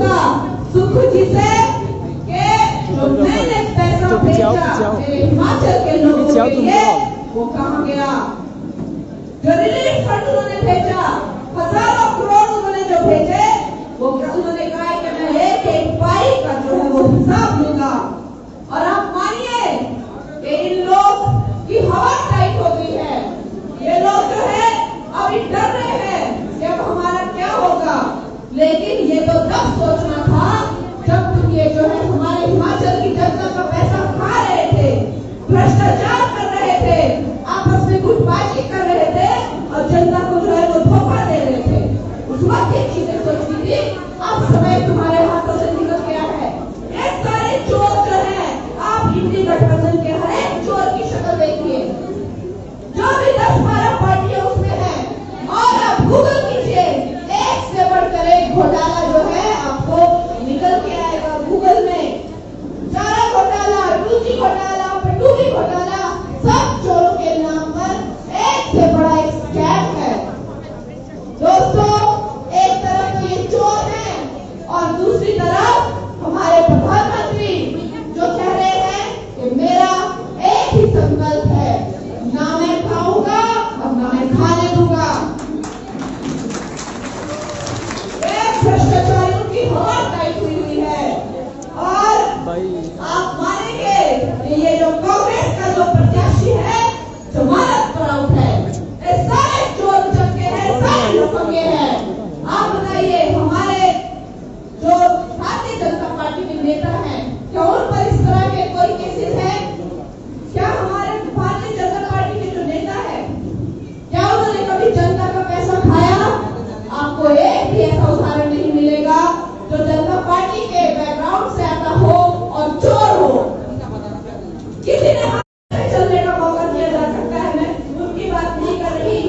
पूछूंगा सुख जी से कि जो मैंने पैसा भेजा मेरे हिमाचल के लोगों के लिए वो कहाँ गया। जो रिलीफ फंड उन्होंने भेजा, हजारों करोड़ उन्होंने जो भेजे, वो उन्होंने कहा कि मैं एक एक पाई का जो है वो हिसाब लूंगा। और आप मानिए कि इन लोग की हवा टाइट हो गई है। ये लोग जो है अभी डर रहे हैं कि अब हमारा क्या होगा। लेकिन ये तो तब सोचना था जब तुम ये जो है हमारे हिमाचल की जनता का पैसा खा रहे थे, भ्रष्टाचार कर रहे थे, आपस में गुटबाजी कर रहे थे और जनता को जो है वो धोखा दे रहे थे। उस वक्त ये चीजें सोचती थी। अब समय तुम्हारे हाथों से निकल गया है। ये सारे चोर जो है, आप इंडी गठबंधन के हर एक चोर की शक्ल देखिए, जो भी 10-12 पार्टियां उसमें है। और आप गूगल कीजिए, एक से बढ़कर एक घोटाला जो है आपको निकल के आएगा गूगल में। चारा घोटाला, 2G घोटाला, पेट्रोल घोटाला, सब चोरों के नाम पर एक से बड़ा एक स्कैम है। दोस्तों, एक तरफ ये चोर हैं और दूसरी तरफ हमारे प्रधानमंत्री जो कह रहे हैं कि मेरा एक ही संकल्प है, ना मैं खाऊंगा और ना मैं खाने दूंगा। भ्रष्टाचारियों की हवा टाइट हुई है। और आप मानेंगे ये जो कांग्रेस का जो प्रत्याशी है, जो भारत प्राउड है, ये सारे चोर चक्के हैं, सारे लुटेरे हैं। आप बताइए, हमारे जो भारतीय जनता पार्टी के नेता हैं, क्या उन पर इस तरह के कोई केसेस हैं? क्या हमारे भारतीय जनता पार्टी के जो नेता है, क्या उन्होंने कभी जनता का पैसा खाया? आपको एक भी ऐसा उदाहरण नहीं मिलेगा जो जनता पार्टी के बैकग्राउंड से आता हो और चोर हो। किसी ने चलने का मौका दिया जा सकता है। मैं उनकी बात नहीं कर रही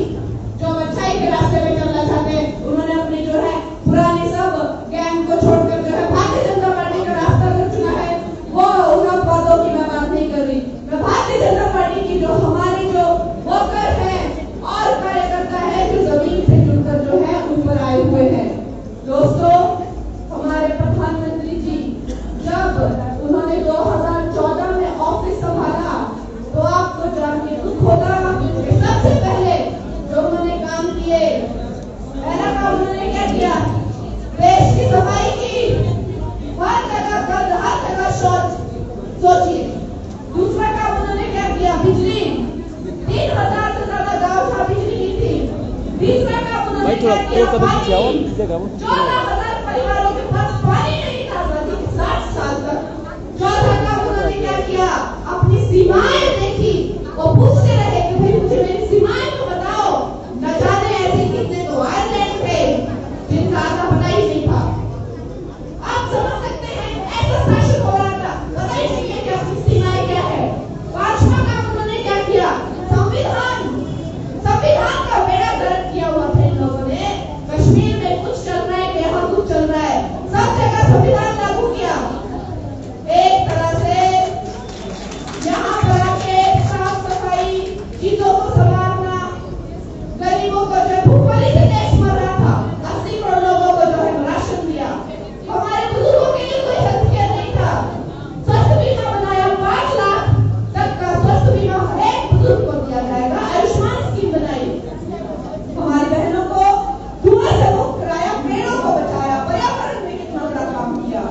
जो अच्छाई के रास्ते में चलना चाहते हैं। उन्होंने अपनी जो है पुरानी सब गैंग को छोड़कर जो है भारतीय जनता पार्टी का रास्ता जो चुना है, वो उन बातों की मैं बात नहीं कर रही। मैं भारतीय जनता पार्टी की जो हमारी जो वर्कर है और कार्यकर्ता है जो जमीन से जुड़कर जो है ऊपर आए हुए हैं। दोस्तों, हमारे प्रधानमंत्री जी जब उन्होंने 2014 में ऑफिस संभाला तो आपको जान के दुख होगा कि सबसे पहले जो उन्होंने काम किए, पहला काम उन्होंने क्या किया? देश की सफाई की, हर जगह गंद, हर जगह शौच। सोचिए, दूसरा काम उन्होंने क्या किया? बिजली, 3000 से ज्यादा गाँव था बिजली की थी। तीसरा काम उन्होंने क्या किया? पानी, 14,000 परिवारों के पास पानी नहीं था 60 साल तक। चौथा काम उन्होंने क्या किया? अपनी सीमाएं देखी, वो पूछते रहे कि भाई मुझे मेरी सीमाएं तो बताओ। न जाने ऐसे कितने तो आयरलैंड थे जिनका आधा पता ही नहीं था। आप समझ सकते हैं, ऐसा शासन हो रहा था, पता ही नहीं है कि अपनी सीमाएं क्या है। पांचवा काम उन्होंने क्या किया? संविधान का बेड़ा गर्क किया हुआ था इन लोगों ने। कश्मीर में कुछ चल रहा है, यहाँ कुछ चल रहा है, सब जगह संविधान लागू किया। एक तरह से यहाँ पर आके साफ सफाई, चीजों को संभालना, गरीबों को जो भूखमरी से देश मर रहा था, 80 करोड़ लोगों को जो है राशन दिया। हमारे बुजुर्गों के लिए कोई हेल्थ केयर नहीं था, स्वास्थ्य बीमा बनाया, 5 लाख तक का स्वास्थ्य बीमा हर एक बुजुर्ग को दिया जाएगा। आयुष्मान स्कीम बनाई, हमारी बहनों को धुआं से मुक्त कराया, पेड़ों को बचाया, पर्यावरण में कितना बड़ा काम किया।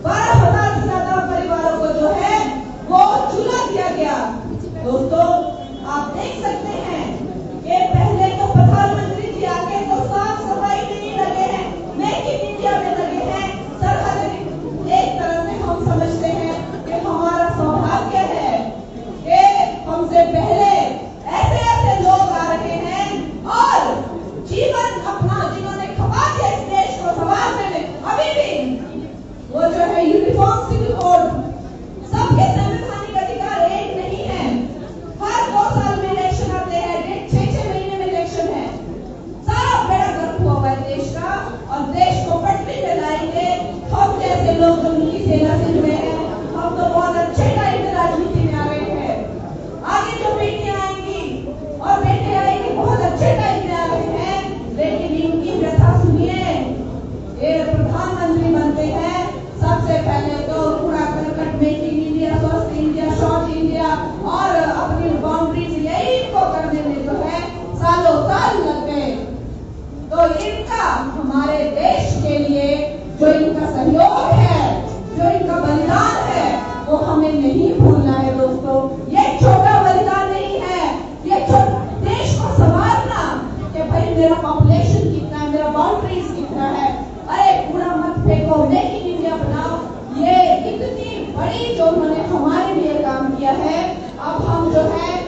12,000 से ज्यादा परिवारों को जो है वो चूल्हा दिया गया। दोस्तों, आप देख सकते हैं कि पहले तो प्रधानमंत्री जी आके तो साफ सफाई में नहीं लगे हैं, मेक इन इंडिया में लगे हैं। सरहद एक तरह से हम समझते हैं कि हमारा सौभाग्य है कि हमसे पहले ऐसे लोग आ रहे हैं और जीवन अपना जिन्होंने खपा दिया इस देश को संभालने में। अभी भी वो जो है यूनिफॉर्म सिविल कोड, सबके संवैधानिक अधिकार एक नहीं है। हर 2 साल में इलेक्शन आते हैं, 6-6 महीने में इलेक्शन है। सारा बेड़ा गर्क हुआ है देश का और देश को पटरी में लाएंगे हम जैसे लोग जो उनकी सेना से जुड़े हैं। हम तो बहुत अच्छे टाइम में राजनीति में आ गए हैं। आगे जो बेटियां आएंगी और बेटे आएंगे बहुत अच्छे टाइम में आ रहे हैं। लेकिन इनकी व्यथा सुनिए, ये प्रधान प्रधानमंत्री बनते हैं सबसे पहले तो कूड़ा करकट, मेक इन इंडिया, स्वस्थ इंडिया, स्वच्छ इंडिया और अपनी बाउंड्रीज यही इनको करने में जो है सालों साल लग गए। तो इनका हमारे देश के लिए जो इनका सहयोग है, जो इनका बलिदान है, वो हमें नहीं भूलना है दोस्तों। ये छोटा बलिदान नहीं है, ये देश को संभालना कि भाई मेरा पॉपुलेशन कितना है, मेरा बाउंड्रीज कितना है, अरे कूड़ा मत फेंको, मेक इन इंडिया बनाओ, ये इतनी बड़ी जो उन्होंने हमारे लिए काम किया है। अब हम जो है